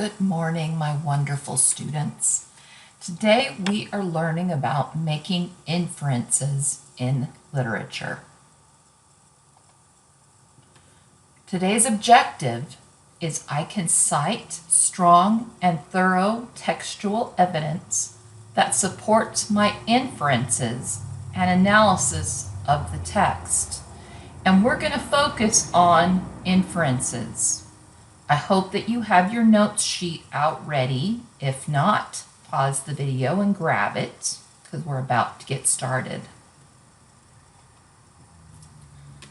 Good morning, my wonderful students. Today we are learning about making inferences in literature. Today's objective is I can cite strong and thorough textual evidence that supports my inferences and analysis of the text. And we're going to focus on inferences. I hope that you have your notes sheet out ready. If not, pause the video and grab it because we're about to get started.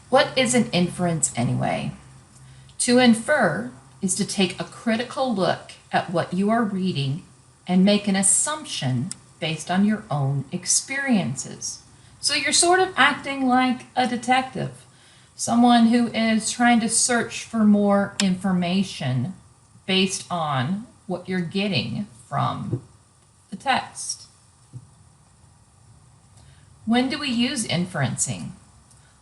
What is an inference anyway? To infer is to take a critical look at what you are reading and make an assumption based on your own experiences. So you're sort of acting like a detective. Someone who is trying to search for more information based on what you're getting from the text. When do we use inferencing?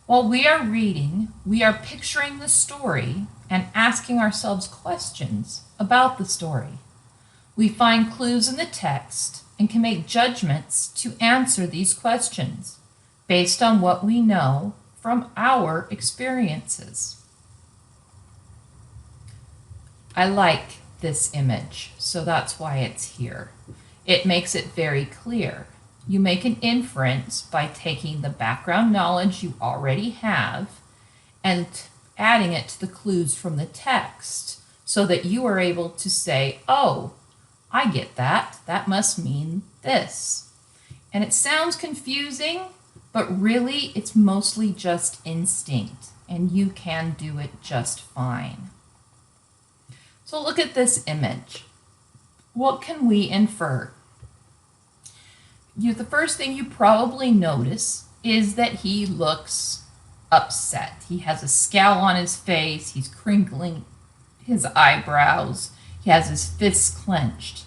While we are reading, we are picturing the story and asking ourselves questions about the story. We find clues in the text and can make judgments to answer these questions based on what we know from our experiences. I like this image, so that's why it's here. It makes it very clear. You make an inference by taking the background knowledge you already have and adding it to the clues from the text so that you are able to say, oh, I get that. That must mean this. And it sounds confusing, but really, it's mostly just instinct, and you can do it just fine. So look at this image. What can we infer? The first thing you probably notice is that he looks upset. He has a scowl on his face. He's crinkling his eyebrows. He has his fists clenched.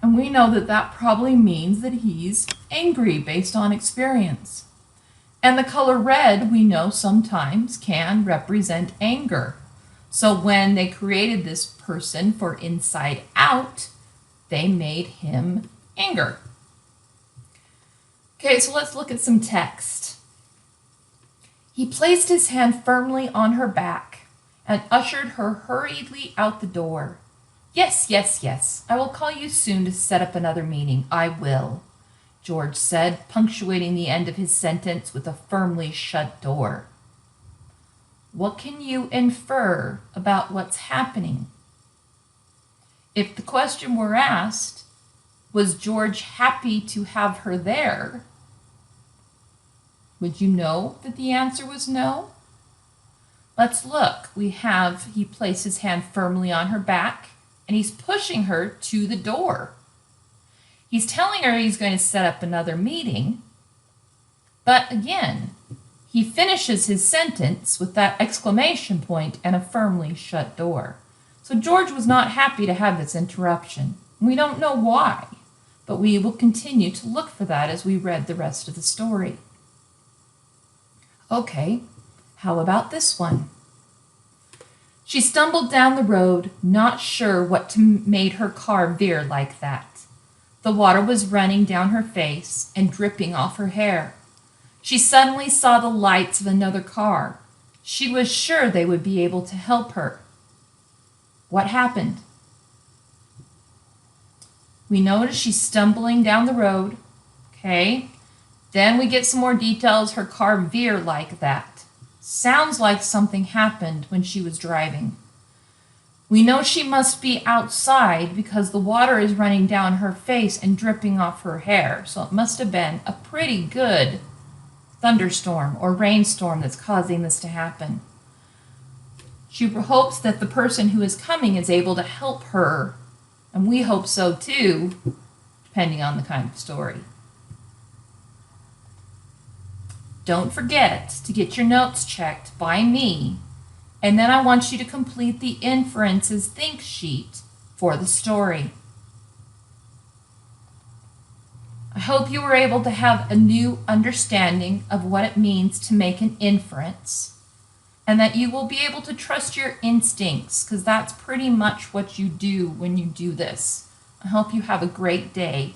And we know that that probably means that he's angry based on experience. And the color red, we know sometimes can represent anger. So when they created this person for Inside Out, they made him anger. Okay, so let's look at some text. He placed his hand firmly on her back and ushered her hurriedly out the door. Yes, yes, yes, I will call you soon to set up another meeting. I will, George said, punctuating the end of his sentence with a firmly shut door. What can you infer about what's happening? If the question were asked, was George happy to have her there? Would you know that the answer was no? Let's look. We have, he placed his hand firmly on her back, and he's pushing her to the door. He's telling her he's going to set up another meeting, but again, he finishes his sentence with that exclamation point and a firmly shut door. So George was not happy to have this interruption. We don't know why, but we will continue to look for that as we read the rest of the story. Okay, how about this one? She stumbled down the road, not sure what made her car veer like that. The water was running down her face and dripping off her hair. She suddenly saw the lights of another car. She was sure they would be able to help her. What happened? We notice she's stumbling down the road. Okay. Then we get some more details. Her car veered like that. Sounds like something happened when she was driving. We know she must be outside because the water is running down her face and dripping off her hair. So it must have been a pretty good thunderstorm or rainstorm that's causing this to happen. She hopes that the person who is coming is able to help her, and we hope so too, depending on the kind of story. Don't forget to get your notes checked by me, and then I want you to complete the Inferences think sheet for the story. I hope you were able to have a new understanding of what it means to make an inference. and that you will be able to trust your instincts, because that's pretty much what you do when you do this. I hope you have a great day.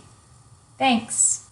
Thanks.